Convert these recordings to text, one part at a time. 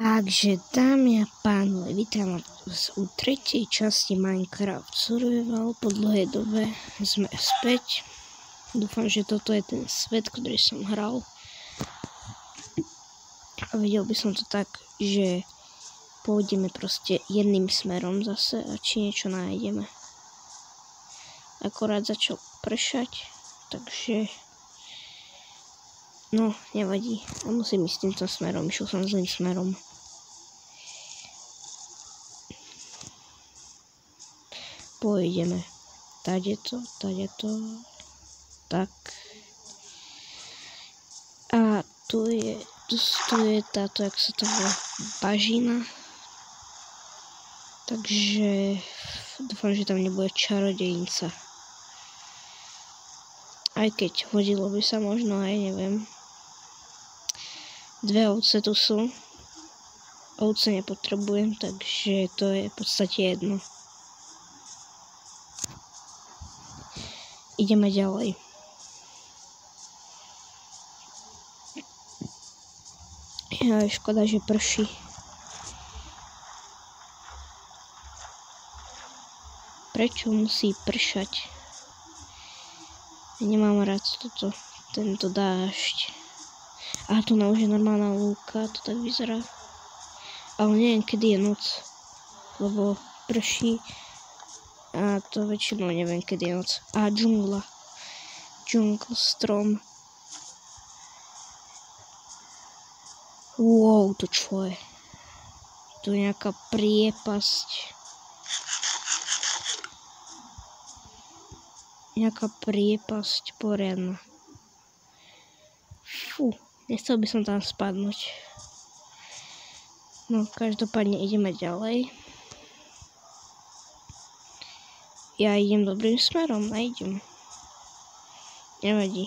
Takže dámy a pánové, vítam vás u tretej časti Minecraft Survival. Po dlhej dobe sme späť. Dúfam, že toto je ten svet, ktorý som hral. A videl by som to tak, že pôjdeme proste jedným smerom zase a či niečo nájdeme. Akorát začal pršať, takže no, nevadí. A musím ísť týmto smerom, išiel som zlým smerom. Pôjdeme. Tadeto, tak. A tu je táto, jak sa to volá, bažina. Takže dúfam, že tam nebude čarodejnica. Aj keď hodilo by sa možno, aj neviem. 2 ovce tu sú. Ovce nepotrebujem, takže to je v podstate jedno. Ideme ďalej. Škoda, že prší. Prečo musí pršať? Nemám rád tento dážď. A tu už je normálna lúka, to tak vyzerá. Ale neviem, kedy je noc. Lebo prší. A to väčšinou neviem, kedy je noc. A džungla. Jungle strom. Wow, to čo je? Tu je nejaká priepasť. Nejaká priepasť poriadna. Fú, nechcel by som tam spadnúť. No, každopádne ideme ďalej. Ja idem dobrým smerom, nájdem. Nevadí.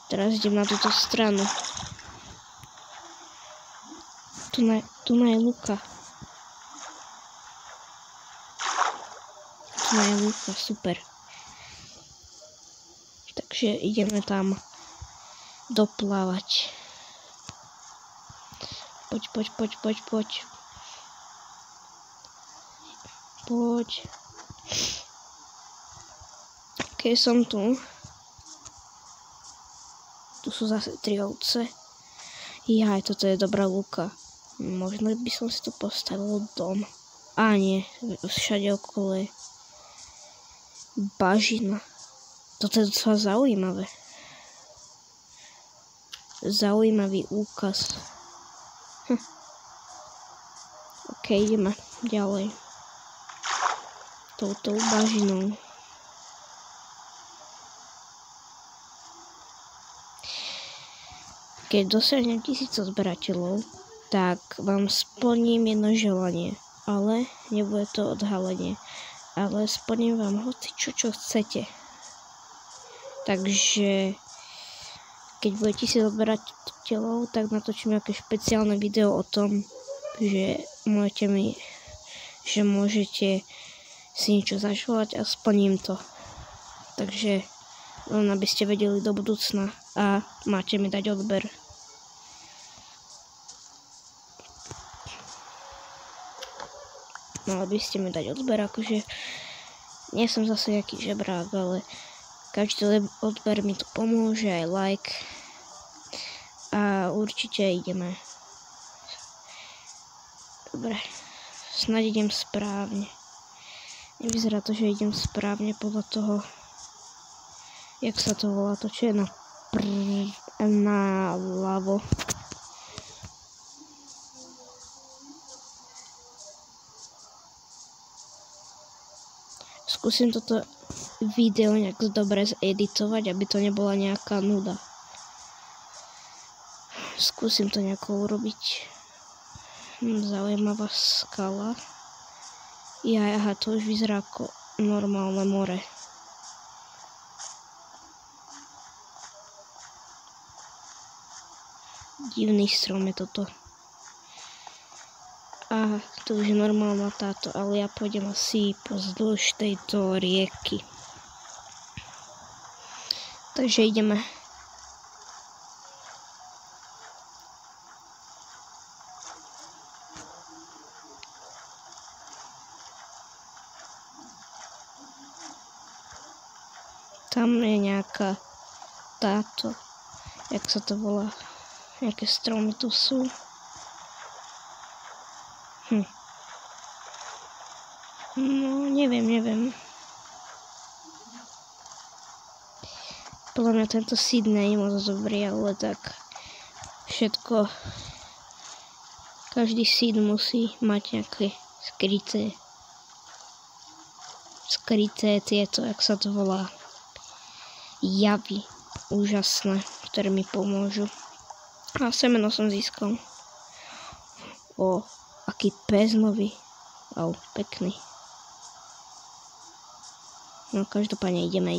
Teraz idem na túto stranu. Tu je lúka. Tu je lúka, super. Takže ideme tam doplávať. Poď. Poď. Ok, som tu. Tu sú zase 3 ovce. Jaj, toto je dobrá lúka. Možno by som si tu postavil dom. A nie, všade okolo je bažina. Toto je docela zaujímavé. Zaujímavý úkaz. Ok, ideme ďalej. Touto bažinou. Keď dosiahnem 1000 zberateľov, tak vám splním jedno želanie. Ale nebude to odhalenie. Ale splním vám hocičo, čo chcete. Takže keď bude 1000 zberateľov, tak natočím nejaké špeciálne video o tom, že môžete si niečo zaželať a splním to. Takže len aby ste vedeli do budúcna a máte mi dať odber. Mali by ste mi dať odber, akože nie som zase nejaký žebrák, ale každý odber mi tu pomôže, aj like. A určite ideme. Dobre, snáď idem správne. Nevyzerá to, že idem správne podľa toho, jak sa to volá, to čo je na ľavo. Skúsim toto video nejak dobre zeditovať, aby to nebola nejaká nuda. Skúsim to nejako urobiť. Zaujímavá skala. Aha, to už vyzerá ako normálne more. Divný strom je toto. A to už je normálna táto, ale ja pôjdem asi pozdĺž tejto rieky. Takže ideme. Tam je nejaká táto, jak sa to volá, nejaké stromy tu sú. No, neviem. Podľa mňa tento seed nie je moc dobrý, ale tak všetko, každý seed musí mať nejaké skryté tieto, jak sa to volá, javy úžasné, ktoré mi pomôžu. A semeno som získal. Aký pes nový. Pekný. No každopádne ideme.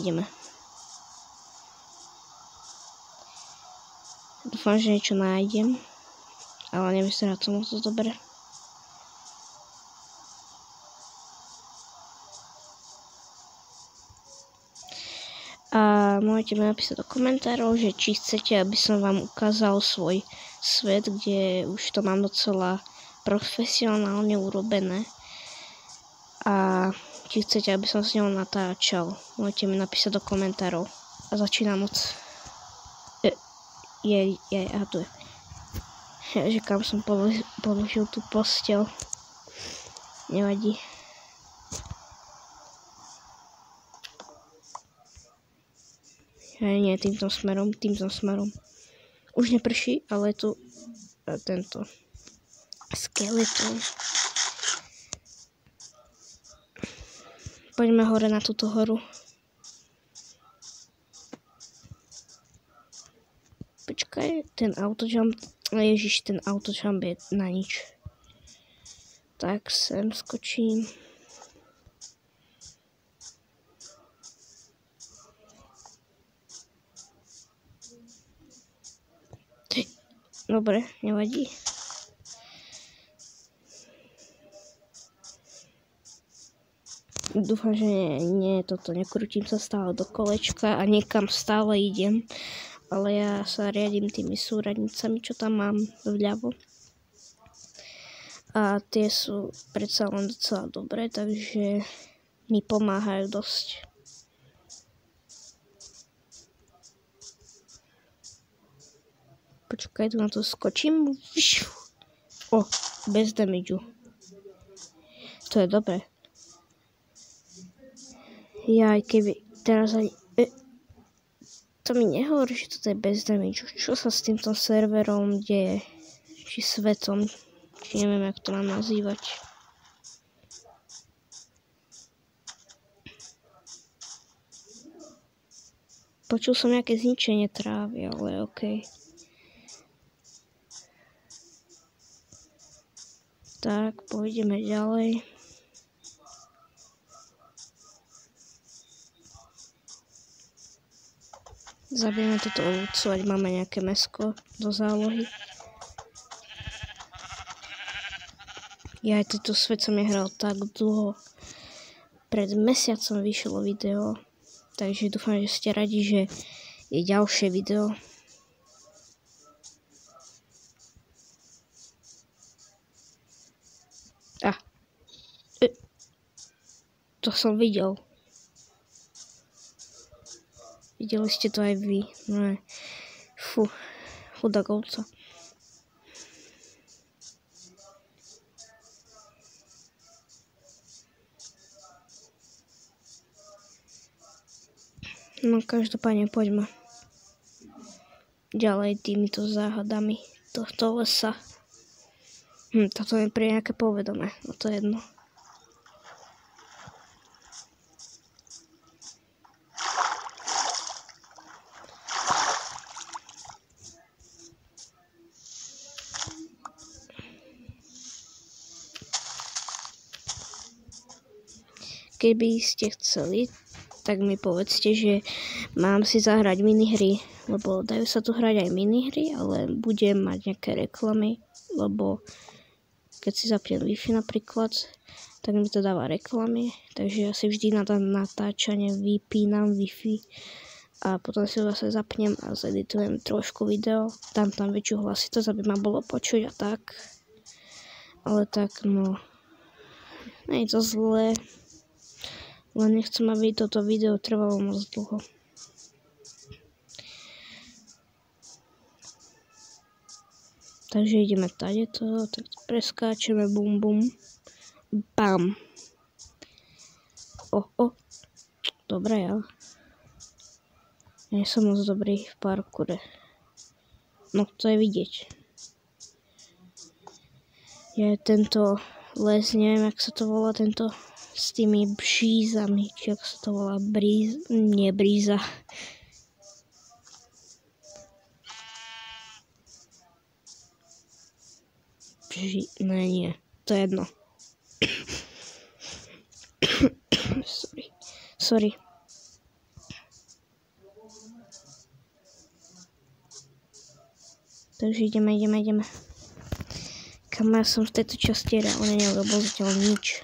Dúfam, že niečo nájdem, ale nevyzerá to moc dobre. A môžete mi napísať do komentárov, že či chcete, aby som vám ukázal svoj svet, kde už to mám docela profesionálne urobené. A či chcete, aby som s ňou natáčal, môžete mi napísať do komentárov. A začínam od... tu je. Že kam som položil tú posteľ. Nevadí. Nie, týmto smerom. Už neprší, ale je tu tento skeleton. Poďme hore na túto horu. Počkaj, ten autojump je na nič. Tak sem skočím. Dobre, nevadí. Dúfam, že nie toto, nekrútim sa stále do kolečka a niekam stále idem, ale ja sa riadím tými súradnicami, čo tam mám vľavo. A tie sú predsa len docela dobré, takže mi pomáhajú dosť. Počkaj, tu na to skočím. Bez damageu. To je dobré. Keby teraz aj... To mi nehovorí, že toto je bez damage. Čo sa s týmto serverom deje? Či svetom? Či neviem, jak to mám nazývať. Počul som nejaké zničenie trávy, ale okej. Tak, pôjdeme ďalej. Zabijeme toto ovcu, ať máme nejaké mäsko do zálohy. Ja aj tento svet som nehral tak dlho. Pred mesiacom vyšlo video, takže dúfam, že ste radi, že je ďalšie video. To som videl. Videli ste to aj vy. No, chudák ovca. No každopádne poďme ďalej týmito záhadami tohto lesa. Toto je pre nejaké povedomé, no to je jedno. Keby ste chceli, tak mi povedzte, že mám si zahrať minihry, lebo dajú sa tu hrať aj minihry, ale budem mať nejaké reklamy, lebo keď si zapnem Wi-Fi napríklad, tak mi to dáva reklamy, takže ja si vždy na natáčanie vypínam Wi-Fi a potom si ho zase zapnem a zeditujem trošku video, dám tam väčšiu hlasitosť, aby ma bolo počuť a tak, ale tak no, nie je to zlé. Len nechcem, aby toto video trvalo moc dlho. Takže ideme tadeto, tak preskáčeme, bum bum, bam. Dobre, ja. Nie som moc dobrý v parkoure. No, to je vidieť. Ja tento les, neviem, jak sa to volá, tento s tými břízami, či jak sa to volá, nie bríza. Nie, to je jedno. Sorry. Takže ideme. Kam ja som v tejto časti reálne neurobil zatiaľ nič.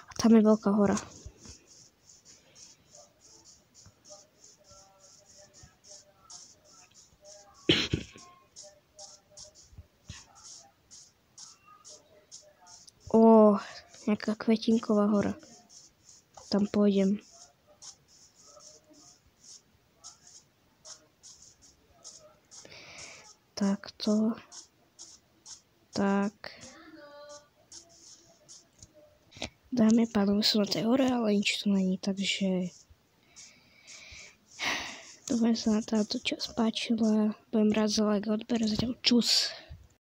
A tam je veľká hora. Nejaká kvetinková hora. Tam pôjdem. Takto. Tak. Dáme pánovi som na tej hore, ale nič tu není, takže dúfam, sa na táto časť páčila. Budem rád za like a odber, zatiaľ čus.